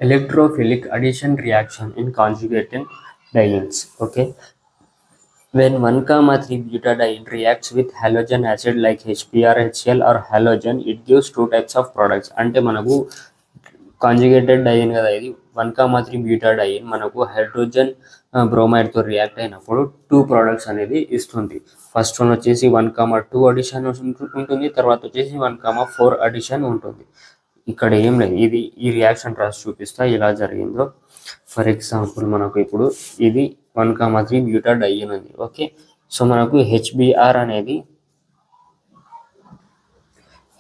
Electrophilic addition reaction in conjugated dienes. Okay, when 1,3-butadiene reacts with halogen acid like HBr, HCl or halogen, it gives two types of products. అంటే మనకు conjugated dyne కదా ఇది 1,3-బ్యూటాడైన్ మనకు hydrogen bromide తో react అయినప్పుడు two products అనేది ఇస్తుంది. First one వచ్చేసి 1,2 అడిషన్ ఉంటుంది, తర్వాత వచ్చేసి 1,4 అడిషన్ ఉంటుంది. ఇక్కడ ఏం లేదు, ఇది ఈ రియాక్షన్ రాసి చూపిస్తా ఇలా జరిగిందో. ఫర్ ఎగ్జాంపుల్ మనకు ఇప్పుడు ఇది 1,3 బ్యూటాడైన్ ఉంది. ఓకే, సో మనకు హెచ్బిఆర్ అనేది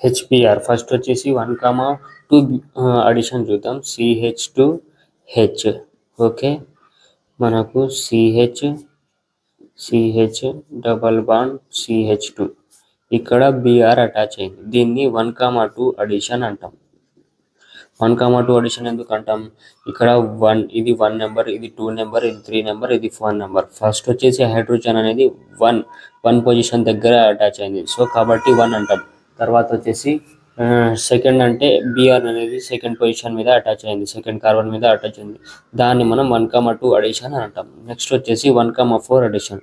హెచ్బిఆర్ ఫస్ట్ వచ్చేసి 1,2 అడిషన్ చూద్దాం, CH2H. ఓకే, మనకు CH డబల్ బాండ్ CH2, ఇక్కడ బిఆర్ అటాచ్ అయింది. దీన్ని 1,2 అడిషన్ అంటాం. 1,2 అడిషన్ ఎందుకు అంటాం? ఇక్కడ 1 ఇది 1 నెంబర్, ఇది 2 నెంబర్, ఇది 3 నెంబర్, ఇది 4 నెంబర్. ఫస్ట్ వచ్చేసి హైడ్రోజన్ అనేది 1 పొజిషన్ దగ్గర అటాచ్ అయింది, సో కాబట్టి 1 అంటాం. తర్వాత వచ్చేసి సెకండ్ అంటే బిఆర్ అనేది సెకండ్ పొజిషన్ మీద అటాచ్ అయింది, సెకండ్ కార్బన్ మీద అటాచ్ అయింది, దాన్ని మనం 1,2 అడిషన్ అని అంటాం. నెక్స్ట్ వచ్చేసి 1,4 అడిషన్,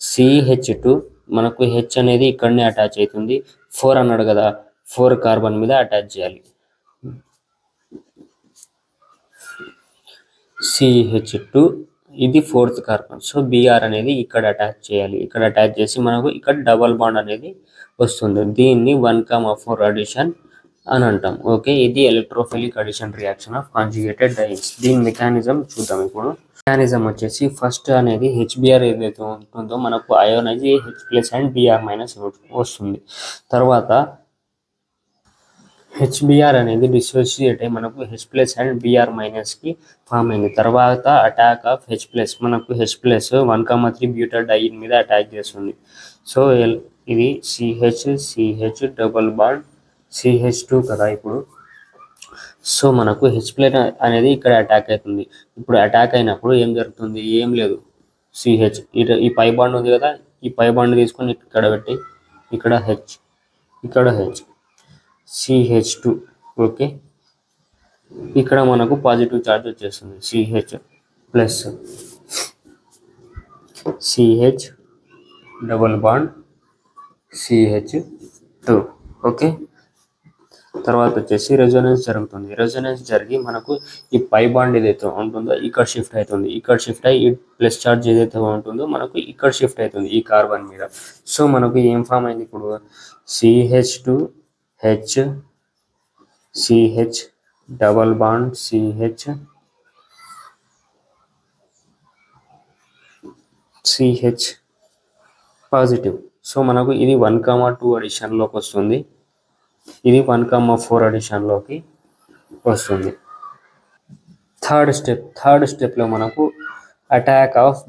CH2 మనకు హెచ్ అనేది ఇక్కడనే అటాచ్ అవుతుంది, 4 అన్నాడు కదా, 4 కార్బన్ మీద అటాచ్ చేయాలి. CH2 ఇది 4th కార్బన్, సో బిఆర్ అనేది ఇక్కడ అటాచ్ చేయాలి. ఇక్కడ అటాచ్ చేసి మనకు ఇక్కడ డబల్ బాండ్ అనేది వస్తుంది, దీన్ని 1,4 అడిషన్ అని అంటాం. ఓకే, ఇది electrophilic addition reaction of conjugated dynes. దీని మెకానిజం చూద్దాం. ఇప్పుడు మెకానిజం వచ్చేసి ఫస్ట్ అనేది హెచ్బిఆర్ ఏదైతే ఉంటుందో మనకు అయోనైజ్ H+ అండ్ Br- వస్తుంది. తర్వాత హెచ్బిఆర్ అనేది డిసోసియేట్ అయ్యి మనకు H+ అండ్ Br- కి ఫామ్ అయింది. తర్వాత అటాక్ ఆఫ్ H+, మనకు H+ 1,3 బ్యూటాడైన్ మీద అటాక్ చేస్తుంది. సో ఇది CH డబుల్ బాండ్ CH2 కదా ఇప్పుడు. సో మనకు H+ అనేది ఇక్కడ అటాక్ అవుతుంది. ఇప్పుడు అటాక్ అయినప్పుడు ఏం జరుగుతుంది? ఏం లేదు, CH ఈ పై బాండ్ ఉంది కదా, ఈ పై బాండ్ తీసుకొని ఇక్కడ పెట్టి ఇక్కడ H, ఇక్కడ H, CH2. ఓకే, ఇక్కడ మనకు పాజిటివ్ ఛార్జ్ వచ్చేస్తుంది, CH plus CH double bond CH2. Okay, తర్వాత వచ్చేసి రెజొనెన్స్ జరుగుతుంది. రెజొనెన్స్ జరిగి మనకు ఈ పై బాండ్ ఏదైతే ఉంటుందో ఇక్కడ షిఫ్ట్ అవుతుంది, ఇక్కడ షిఫ్ట్ అయ్యి ఈ ప్లస్ ఛార్జ్ ఏదైతే ఉంటుందో మనకు ఇక్కడ షిఫ్ట్ అవుతుంది ఈ కార్బన్ మీద. సో మనకు ఏం ఫామ్ అయింది ఇప్పుడు? CH2H, CH double bond CH positive. So మనకు ఇది 1,2 అడిషన్లోకి వస్తుంది, ఇది 1,4 అడిషన్లోకి వస్తుంది. థర్డ్ స్టెప్లో మనకు attack of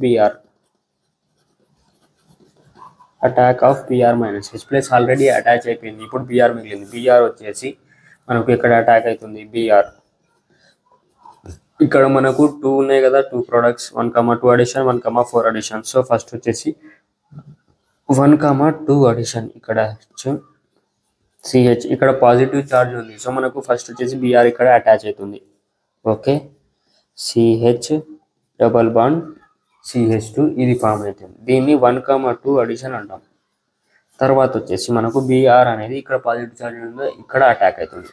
Br minus. H+ already attach అయిపోయింది, ఇప్పుడు Br మిగిలింది. Br వచ్చేసి మనకు ఇక్కడ అటాక్ అవుతుంది Br. ఇక్కడ మనకు 2 ఉన్నాయి కదా, 2 products, 1,2 addition, 1,4 addition. So first వచ్చేసి 1,2 అడిషన్, ఇక్కడ CH ఇక్కడ పాజిటివ్ ఛార్జ్ ఉంది, సో మనకు ఫస్ట్ వచ్చేసి Br ఇక్కడ అటాచ్ అవుతుంది. Okay, CH double bond CH2 ఇది ఫామ్ అవుతుంది, దీన్ని 1,2 అడిషన్ అంటాం. తర్వాత వచ్చేసి మనకు Br అనేది ఇక్కడ పాజిటివ్ ఛార్జ్ ఉందో ఇక్కడ అటాక్ అవుతుంది,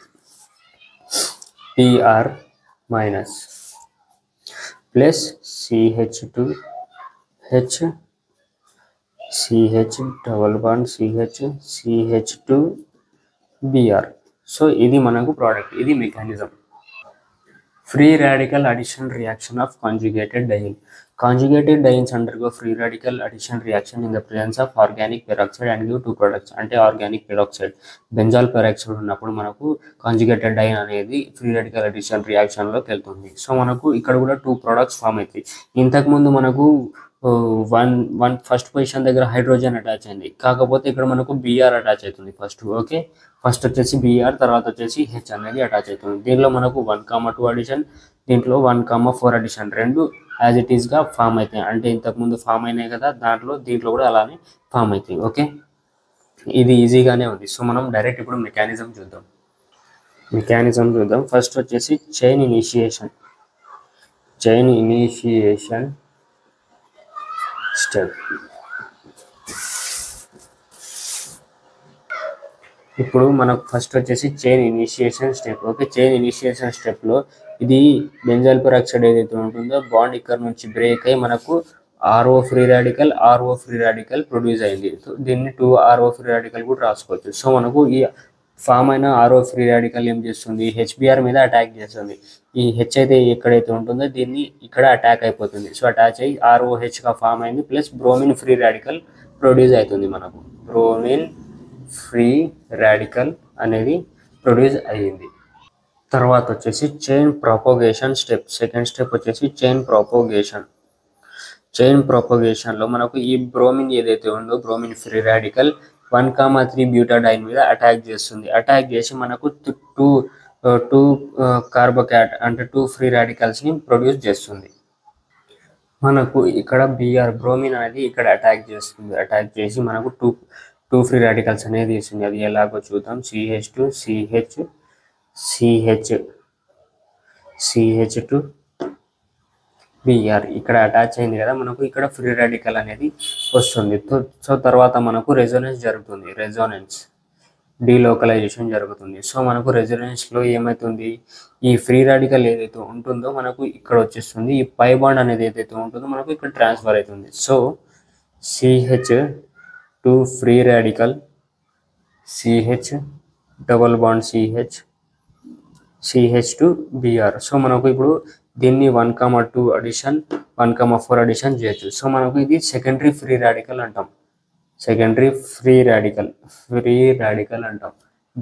Br minus plus CH2H, CH double bond CH2 Br. So ఇది మనకు ప్రోడక్ట్, ఇది mechanism. Free radical addition reaction of conjugated diene. Conjugated dienes undergo free radical addition reaction in the presence of organic peroxide and give two products. అంటే organic peroxide, బెంజాల్ peroxide ఉన్నప్పుడు మనకు conjugated dyne అనేది free radical addition రియాక్షన్లోకి వెళ్తుంది. So మనకు ఇక్కడ కూడా 2 products form అవుతాయి. ఇంతకుముందు మనకు వన్ ఫస్ట్ పొజిషన్ దగ్గర హైడ్రోజన్ అటాచ్ అయింది, కాకపోతే ఇక్కడ మనకు Br అటాచ్ అవుతుంది ఫస్ట్. ఓకే, ఫస్ట్ వచ్చేసి Br, తర్వాత వచ్చేసి H అనేది అటాచ్ అవుతుంది. దీనిలో మనకు 1,2 అడిషన్, దీంట్లో 1,4 అడిషన్, రెండు యాజ్ ఇట్ ఈస్గా ఫామ్ అవుతాయి. అంటే ఇంతకుముందు ఫామ్ అయినాయి కదా, దీంట్లో కూడా అలానే ఫామ్ అవుతాయి. ఓకే, ఇది ఈజీగానే ఉంది. సో మనం డైరెక్ట్ ఇప్పుడు మెకానిజం చూద్దాం. మెకానిజం చూద్దాం. ఫస్ట్ వచ్చేసి చైన్ ఇనిషియేషన్ స్టెప్. ఇప్పుడు మనకు ఫస్ట్ వచ్చేసి chain initiation step. Okay, chain initiation స్టెప్లో ఇది బెంజాల్ పెరాక్సైడ్ ఏదైతే ఉంటుందో బాండ్ ఇక్కడ నుంచి బ్రేక్ అయ్యి మనకు ఆర్ఓ ఫ్రీ రాడికల్ ప్రొడ్యూస్ అయింది. సో దీన్ని 2 ఆర్ఓ ఫ్రీ రాడికల్ కూడా రాసుకోవచ్చు. సో మనకు ఈ ఫామ్ అయిన ఆర్ఓ ఫ్రీ రాడికల్ ఏం చేస్తుంది, హెచ్బిఆర్ మీద అటాక్ చేస్తుంది. ఈ హెచ్ అయితే ఎక్కడైతే ఉంటుందో దీన్ని ఇక్కడ అటాక్ అయిపోతుంది. సో అటాచ్ అయ్యి ఆర్ఓహెచ్గా ఫామ్ అయింది, plus bromine free radical produce అవుతుంది. మనకు బ్రోమిన్ ఫ్రీ రాడికల్ అనేది ప్రొడ్యూస్ అయ్యింది. తర్వాత వచ్చేసి chain propagation step. Second step వచ్చేసి చైన్ ప్రొపగేషన్లో మనకు ఈ బ్రోమిన్ ఏదైతే ఉందో బ్రోమిన్ ఫ్రీ రాడికల్ 1,3 బ్యూటాడైన్ మీద అటాక్ చేస్తుంది. అటాక్ చేసి మనకు టూ కార్బోక్యాట్ అంటే 2 ఫ్రీ రాడికల్స్ని ప్రొడ్యూస్ చేస్తుంది. మనకు ఇక్కడ బిఆర్ బ్రోమిన్ అనేది ఇక్కడ అటాక్ చేస్తుంది. అటాక్ చేసి మనకు టూ ఫ్రీ రాడికల్స్ అనేది ఇస్తుంది. అది ఎలాగో చూద్దాం. CH2 CH2 బిఆర్ ఇక్కడ అటాచ్ అయింది కదా, మనకు ఇక్కడ ఫ్రీ రాడికల్ అనేది వస్తుంది. సో తర్వాత మనకు రెజోనెన్స్ డీలోకలైజేషన్ జరుగుతుంది. సో మనకు రెజోనెన్స్లో ఏమవుతుంది, ఈ ఫ్రీ రాడికల్ ఏదైతే ఉంటుందో మనకు ఇక్కడ వచ్చేస్తుంది. ఈ పై బాండ్ అనేది ఏదైతే ఉంటుందో మనకు ఇక్కడ ట్రాన్స్ఫర్ అవుతుంది. So CH2 free radical, CH double bond CH2 BR. So మనకు ఇప్పుడు దీన్ని 1,2 అడిషన్ 1,4 అడిషన్ చేయొచ్చు. సో మనకు ఇది సెకండరీ ఫ్రీ రాడికల్ అంటాం.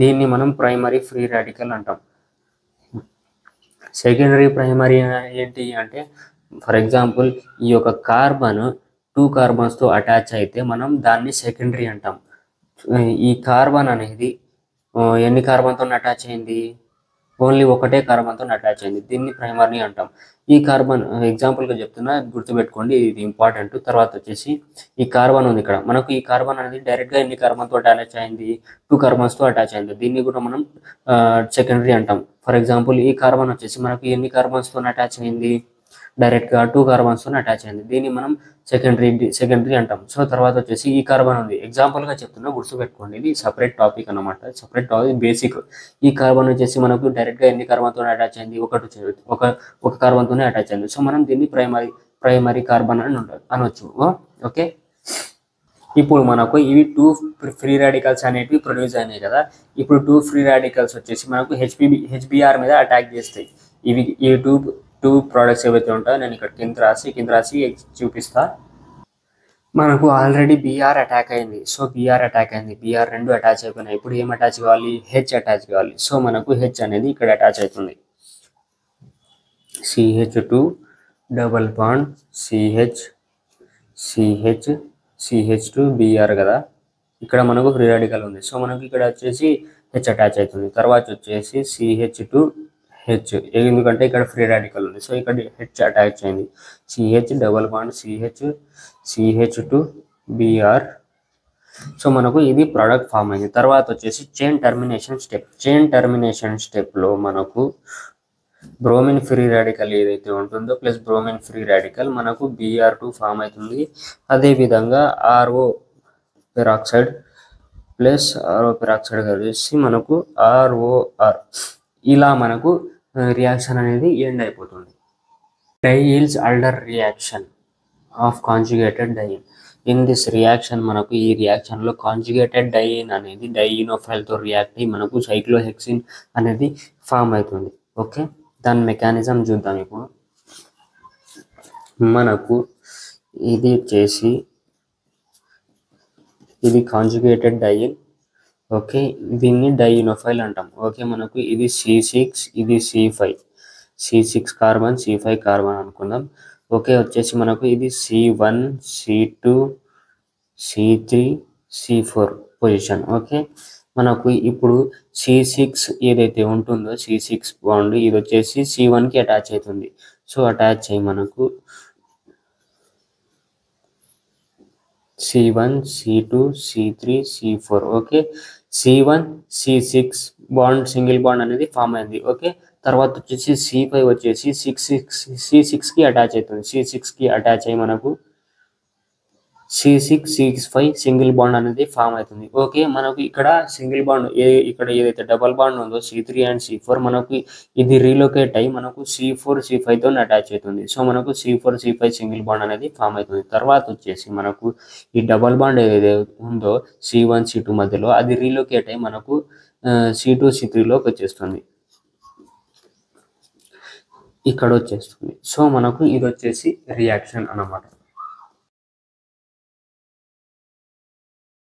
దీన్ని మనం ప్రైమరీ ఫ్రీ రాడికల్ అంటాం. సెకండరీ ప్రైమరీ ఏంటి అంటే, ఫర్ ఎగ్జాంపుల్ ఈ యొక్క కార్బన్ 2 కార్బన్స్తో అటాచ్ అయితే మనం దాన్ని సెకండరీ అంటాం. ఈ కార్బన్ అనేది ఎన్ని కార్బన్తో అటాచ్ అయింది, ఓన్లీ ఒకటే కార్బన్తో అటాచ్ అయింది, దీన్ని ప్రైమరీ అంటాం. ఈ కార్బన్ ఎగ్జాంపుల్గా చెప్తున్నా, గుర్తుపెట్టుకోండి, ఇది ఇంపార్టెంట్. తర్వాత వచ్చేసి ఈ కార్బన్ ఉంది ఇక్కడ, మనకు ఈ కార్బన్ అనేది డైరెక్ట్గా ఎన్ని కార్బన్తో అటాచ్ అయింది, 2 కార్బన్స్తో అటాచ్ అయింది, దీన్ని కూడా మనం సెకండరీ అంటాం. ఫర్ ఎగ్జాంపుల్ ఈ కార్బన్ వచ్చేసి మనకు ఎన్ని కార్బన్స్తో అటాచ్ అయింది, డైరెక్ట్గా 2 కార్బన్స్తో అటాచ్ అయింది, దీన్ని మనం సెకండరీ అంటాం. సో తర్వాత వచ్చేసి ఈ కార్బన్ ఉంది, ఎగ్జాంపుల్గా చెప్తున్నా, గుర్తుపెట్టుకోండి, ఇది సపరేట్ టాపిక్ అనమాట. Separate topic basic. ఈ కార్బన్ వచ్చేసి మనకు డైరెక్ట్గా ఎన్ని కార్బన్తో అటాచ్ అయింది, ఒక కార్బన్తోనే అటాచ్ అయింది. సో మనం దీన్ని ప్రైమరీ కార్బన్ అని అనొచ్చు. ఓకే, ఇప్పుడు మనకు ఇవి 2 ఫ్రీ రాడికల్స్ అనేటివి ప్రొడ్యూస్ అయినాయి కదా. ఇప్పుడు 2 ఫ్రీ రాడికల్స్ వచ్చేసి మనకు హెచ్బిఆర్ మీద అటాక్ చేస్తాయి. ఈ టూ ప్రోడక్ట్స్ ఏవైతే ఉంటాయో నేను ఇక్కడ కింద రాసి చూపిస్తా. మనకు ఆల్రెడీ బిఆర్ అటాక్ అయింది. సో బిఆర్ 2 అటాచ్ అయిపోయినాయి. ఇప్పుడు ఏం అటాచ్ కావాలి, హెచ్ అటాచ్ కావాలి. సో మనకు హెచ్ అనేది ఇక్కడ అటాచ్ అవుతుంది. CH2 double bond CH2 BR కదా, ఇక్కడ మనకు ఫ్రీ రాడికల్ ఉంది. సో మనకు ఇక్కడ వచ్చేసి హెచ్ అటాచ్ అవుతుంది. తర్వాత వచ్చేసి CH2 హెచ్, ఎందుకంటే ఇక్కడ ఫ్రీ రాడికల్ ఉంది. సో ఇక్కడ హెచ్ అటాచ్ అయింది. CH double bond CH2 BR. So మనకు ఇది ప్రోడక్ట్ ఫామ్ అయింది. తర్వాత వచ్చేసి చైన్ టర్మినేషన్ స్టెప్లో మనకు బ్రోమిన్ ఫ్రీ రాడికల్ ఏదైతే ఉంటుందో ప్లస్ బ్రోమిన్ ఫ్రీ రాడికల్ మనకు BR2 ఫామ్ అవుతుంది. అదేవిధంగా RO పెరాక్సైడ్ కలిసి మనకు ROR, ఇలా మనకు రియాక్షన్ అనేది ఎండ్ అయిపోతుంది. Diels Alder reaction of conjugated diene. In this reaction మనకు ఈ రియాక్షన్లో కాంజుగేటెడ్ డైన్ అనేది డైఈనోఫైల్తో రియాక్ట్ అయ్యి మనకు సైక్లోహెక్సిన్ అనేది ఫామ్ అవుతుంది. ఓకే, దాని మెకానిజం చూద్దాం. ఇప్పుడు మనకు ఇది వచ్చేసి ఇది కాంజుగేటెడ్ డైన్. ఓకే, దీన్ని డైఈనోఫైల్ అంటాం. ఓకే, మనకు ఇది C6, ఇది C5 కార్బన్, C5 కార్బన్ అనుకుందాం. ఓకే, వచ్చేసి మనకు ఇది C1, C2, C3, C4 position. Okay, మనకు ఇప్పుడు C6 ఏదైతే ఉంటుందో C6 బాండ్ ఇది వచ్చేసి C1కి అటాచ్ అవుతుంది. సో అటాచ్ అయ్యి మనకు C1, C2, C3, C4. Okay, C1 C6 bond single bond అనేది ఫామ్ అయింది. ఓకే, తర్వాత వచ్చేసి C5 వచ్చేసి C6కి అటాచ్ అవుతుంది. C6కి అటాచ్ అయ్యి మనకు C6 C5 సింగిల్ బాండ్ అనేది ఫామ్ అవుతుంది. ఓకే, మనకు ఇక్కడ సింగిల్ బాండ్ ఇక్కడ ఏదైతే డబల్ బాండ్ ఉందో C3 అండ్ C4 మనకు ఇది రీలొకేట్ అయ్యి మనకు C4 C5 తో అటాచ్ అవుతుంది. సో మనకు C4 C5 సింగిల్ బాండ్ అనేది ఫామ్ అవుతుంది. తర్వాత వచ్చేసి మనకు ఈ డబల్ బాండ్ ఏదైతే ఉందో C1 C2 మధ్యలో అది రీలొకేట్ అయ్యి మనకు C2 C3లోకి వచ్చేస్తుంది, ఇక్కడ వచ్చేస్తుంది. సో మనకు ఇది వచ్చేసి రియాక్షన్ అన్నమాట.